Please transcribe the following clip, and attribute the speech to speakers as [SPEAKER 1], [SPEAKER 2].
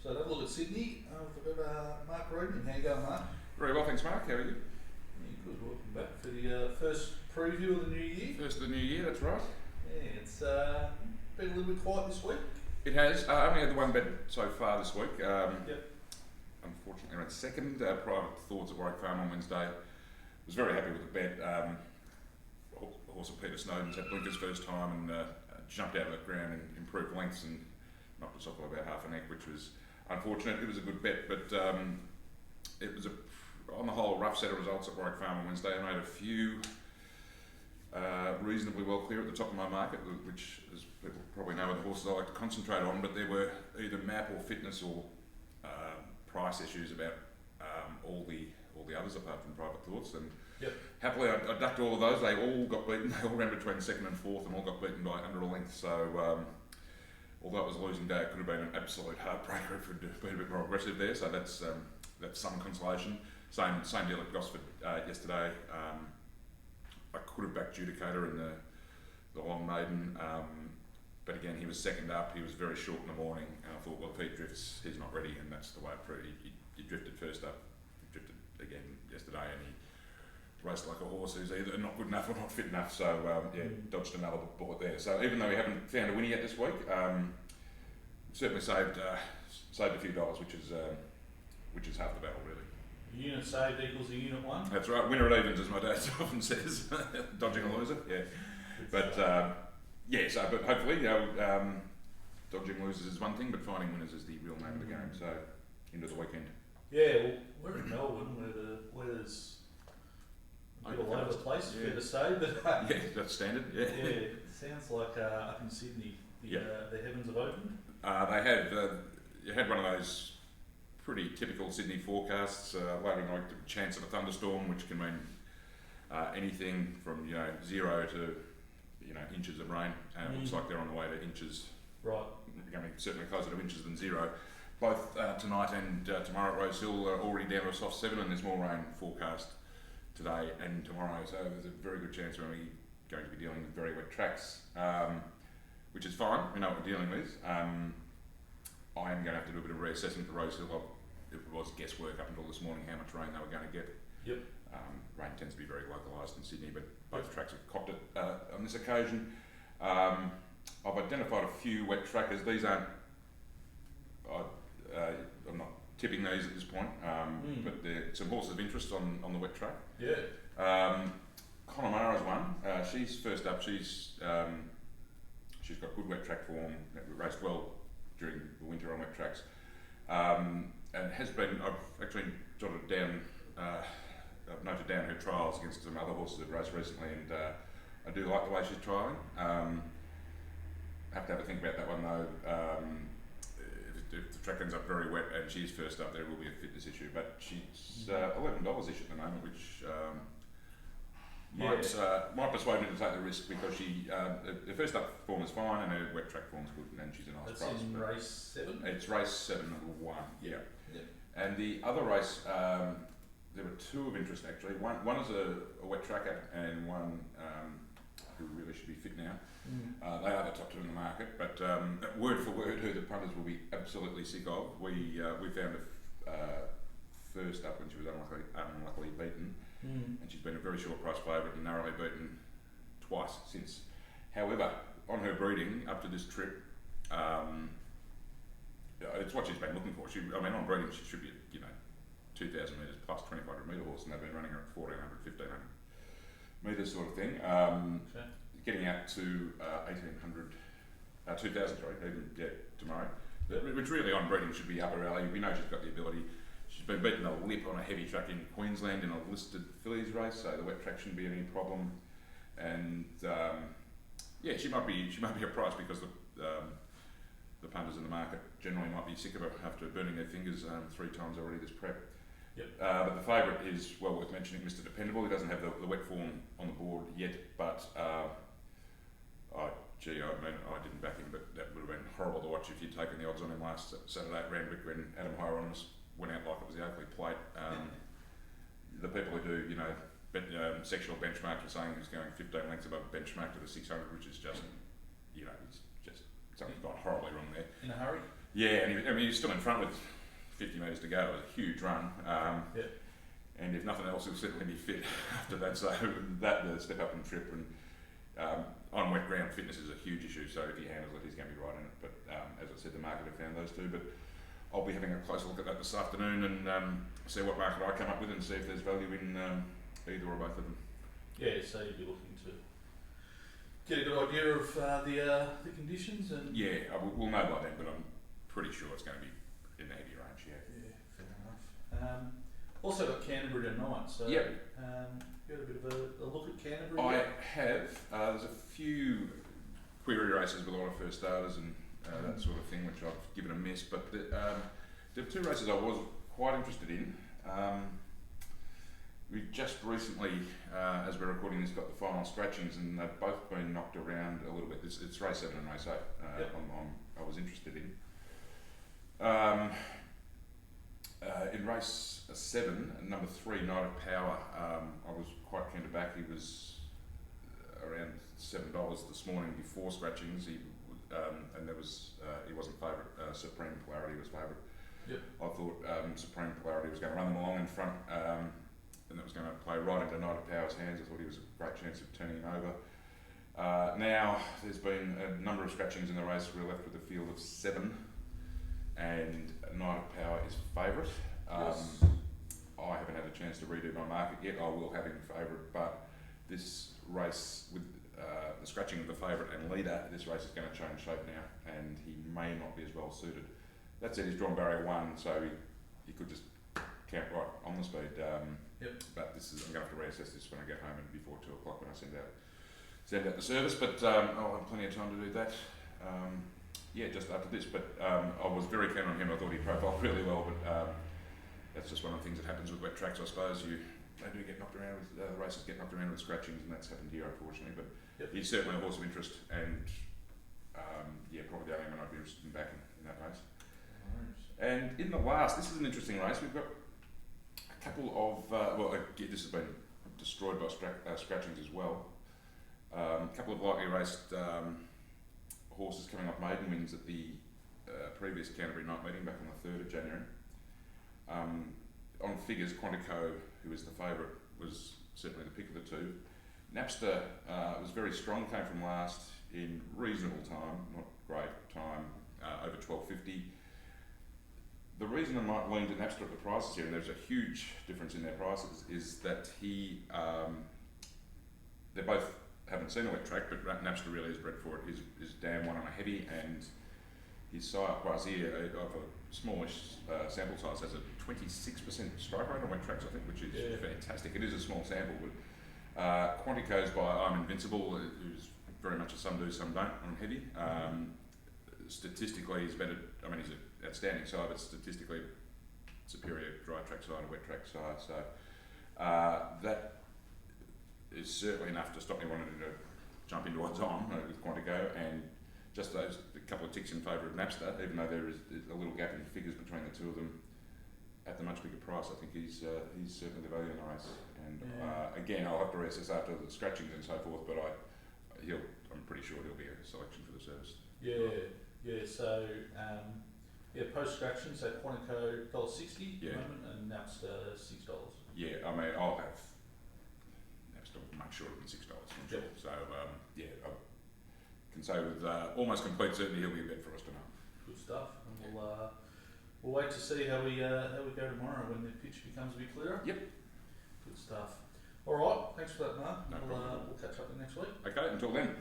[SPEAKER 1] So have a look at Sydney. We've got Mark Rhoden. How you going, Mark?
[SPEAKER 2] Very well, thanks, Mark. How are you?
[SPEAKER 1] Yeah, good. Welcome back for the first preview of the new year.
[SPEAKER 2] First of the new year, that's right.
[SPEAKER 1] Yeah, it's been a little bit quiet this week.
[SPEAKER 2] It has. I only had the one bet so far this week.
[SPEAKER 1] Yep.
[SPEAKER 2] Unfortunately, I ran second. Private Thoughts at Warwick Farm on Wednesday. Was very happy with the bet. Horse of Peter Snowden's had blinkers first time and jumped out of the ground and improved lengths and knocked us off by about half a neck, which was unfortunate. It was a good bet, but it was on the whole rough set of results at Warwick Farm on Wednesday. I made a few reasonably well clear at the top of my market, which, as people probably know, are the horses I like to concentrate on, but there were either map or fitness or price issues about all the others apart from Private Thoughts. And
[SPEAKER 1] yep.
[SPEAKER 2] Happily, I ducked all of those. They all got beaten. They all ran between second and fourth, and all got beaten by under a length. So, although it was a losing day, it could have been an absolute heartbreaker if it had been a bit more aggressive there. So that's some consolation. Same deal at Gosford yesterday. I could have backed Judicator in the long maiden, but again, he was second up. He was very short in the morning, and I thought, well, if he drifts, he's not ready, and that's the way it proved. He drifted first up, drifted again yesterday, and he raced like a horse who's either not good enough or not fit enough. So dodged another bullet there. So even though we haven't found a winner yet this week, certainly saved a few dollars, which is half the battle really.
[SPEAKER 1] A unit saved equals a unit won.
[SPEAKER 2] That's right. Winner at evens, as my dad often says. Dodging a loser, yeah. But but hopefully, dodging losers is one thing, but finding winners is the real name of the game. So into the weekend.
[SPEAKER 1] Yeah, well, we're in Melbourne, where the weather's a bit all over the place. Fair to say, but
[SPEAKER 2] yeah, that's standard. Yeah.
[SPEAKER 1] Yeah, it sounds like up in Sydney, the heavens have opened.
[SPEAKER 2] They have. You had one of those pretty typical Sydney forecasts, loading like the chance of a thunderstorm, which can mean anything from 0 to inches of rain. Looks like they're on the way to inches.
[SPEAKER 1] Right.
[SPEAKER 2] Going certainly closer to inches than 0. Both tonight and tomorrow at Rosehill are already down to a soft 7, and there's more rain forecast today and tomorrow. So there's a very good chance we're only going to be dealing with very wet tracks, which is fine. We know what we're dealing with. I am going to have to do a bit of reassessment for Rosehill. It was guesswork up until this morning how much rain they were going to get.
[SPEAKER 1] Yep.
[SPEAKER 2] Rain tends to be very localised in Sydney, but both tracks have copped it on this occasion. I've identified a few wet trackers. These aren't. I'm not tipping these at this point, but there's some horses of interest on the wet track.
[SPEAKER 1] Yeah.
[SPEAKER 2] Connemara's one. She's first up. She's got good wet track form. Raced well during the winter on wet tracks, and has been. I've actually jotted down. I've noted down her trials against some other horses that raced recently, and I do like the way she's trialling. Have to have a think about that one though. If the track ends up very wet and she's first up, there will be a fitness issue. But she's $11-ish at the moment, which might persuade me to take the risk because her first up form is fine and her wet track form's good, and she's a nice price.
[SPEAKER 1] That's in race 7?
[SPEAKER 2] It's race 7 and 1, yeah.
[SPEAKER 1] Yep.
[SPEAKER 2] And the other race, there were two of interest actually. One is a wet tracker and one who really should be fit now. They are the top two in the market, but word for word, who the punters will be absolutely sick of. We found her first up when she was unluckily beaten, and she's been a very short price favourite and narrowly beaten twice since. However, on her breeding up to this trip, it's what she's been looking for. On breeding she should be 2,000 metres plus 2,500 metre horse, and they've been running her at 1,400, 1,500 metres sort of thing.
[SPEAKER 1] Okay.
[SPEAKER 2] Getting out to 2,000, even tomorrow. Which really on breeding should be up her alley. We know she's got the ability. She's been beaten a lip on a heavy track in Queensland in a listed fillies race, so the wet track shouldn't be any problem. And she might be a price because the punters in the market generally might be sick of her after burning their fingers 3 times already this prep.
[SPEAKER 1] Yep.
[SPEAKER 2] But the favourite is well worth mentioning, Mr. Dependable. He doesn't have the wet form on the board yet, but I didn't back him, but that would have been horrible to watch if you'd taken the odds on him last Saturday at Randwick when Adam Hieronymus went out like it was the Oakley Plate. The people who do, sectional benchmarks were saying he was going 15 lengths above benchmark to the 600, which is just, it's just something's gone horribly wrong there.
[SPEAKER 1] In a hurry?
[SPEAKER 2] Yeah, and he was still in front with 50 metres to go. It was a huge run. And if nothing else, he'll certainly be fit after that. So that, the step up and trip, and on wet ground, fitness is a huge issue. So if he handles it, he's going to be right in it. But as I said, the market have found those two. But I'll be having a closer look at that this afternoon and see what market I come up with and see if there's value in either or both of them.
[SPEAKER 1] Yeah, so you'd be looking to get a good idea of the conditions and.
[SPEAKER 2] Yeah, we'll know by then, but I'm pretty sure it's going to be in the heavy range. Yeah.
[SPEAKER 1] Yeah, fair enough. Also got Canterbury tonight, so
[SPEAKER 2] yep.
[SPEAKER 1] You had a bit of a look at Canterbury.
[SPEAKER 2] I have. There's a few query races with a lot of first starters and that sort of thing, which I've given a miss. But there are two races I was quite interested in. We've just recently, as we're recording this, got the final scratchings, and they've both been knocked around a little bit. It's race 7 and race 8. I was interested in. In race 7, number 3, Night of Power, I was quite keen to back. He was around $7 this morning before scratchings. And there was he wasn't favourite. Supreme Polarity was favourite.
[SPEAKER 1] Yep.
[SPEAKER 2] I thought Supreme Polarity was going to run them along in front, and that was going to play right into Night of Power's hands. I thought he was a great chance of turning him over. Now there's been a number of scratchings in the race. We're left with a field of 7. And Night of Power is favourite.
[SPEAKER 1] Yes.
[SPEAKER 2] I haven't had a chance to redo my market yet. I will have him favourite, but this race with the scratching of the favourite and leader, this race is going to change shape now, and he may not be as well suited. That said, he's drawn barrier 1, so he could just count right on the speed. But this is, I'm going to have to reassess this when I get home and before 2 o'clock when I send out the service. But I'll have plenty of time to do that. Just after this, but I was very keen on him. I thought he profiled really well, but that's just one of the things that happens with wet tracks, I suppose. They do get knocked around with, the races get knocked around with scratchings, and that's happened here, unfortunately. But he's certainly a horse of interest, and probably the only one I'd be interested in backing in that race.
[SPEAKER 1] Nice.
[SPEAKER 2] And in the last, this is an interesting race. We've got a couple of, this has been destroyed by scratchings as well. A couple of lightly raced horses coming off maiden wins at the previous Canterbury night meeting back on the 3rd of January. On figures, Quantico, who is the favourite, was certainly the pick of the two. Napster was very strong, came from last in reasonable time, not great time, over 12.50. The reason I might lean to Napster at the prices here, and there's a huge difference in their prices, is that they both haven't seen a wet track, but Napster really is bred for it. His dam won on a heavy, and his sire Quasir, of a smallish sample size, has a 26% strike rate on wet tracks, I think, which is fantastic. It is a small sample, but Quantico's by I'm Invincible, who's very much a some do, some don't on heavy. Statistically, he's better. I mean, he's an outstanding sire, but statistically superior dry track sire to wet track sire. So that is certainly enough to stop me wanting to jump into odds on with Quantico, and just those a couple of ticks in favour of Napster, even though there is a little gap in figures between the two of them at the much bigger price. I think he's certainly the value in the race. And again, I'll have to reassess after the scratchings and so forth, but I'm pretty sure he'll be a selection for the service.
[SPEAKER 1] So post scratching, so Quantico $1.60 at the moment, and Napster $6.
[SPEAKER 2] Yeah, I mean, I'll have Napster much shorter than $6, I'm sure. So I can say with almost complete certainty he'll be a bet for us tonight.
[SPEAKER 1] Good stuff, and we'll wait to see how we go tomorrow when the pitch becomes a bit clearer.
[SPEAKER 2] Yep.
[SPEAKER 1] Good stuff. All right, thanks for that, Mark.
[SPEAKER 2] No
[SPEAKER 1] we'll catch up next week.
[SPEAKER 2] Okay, until then.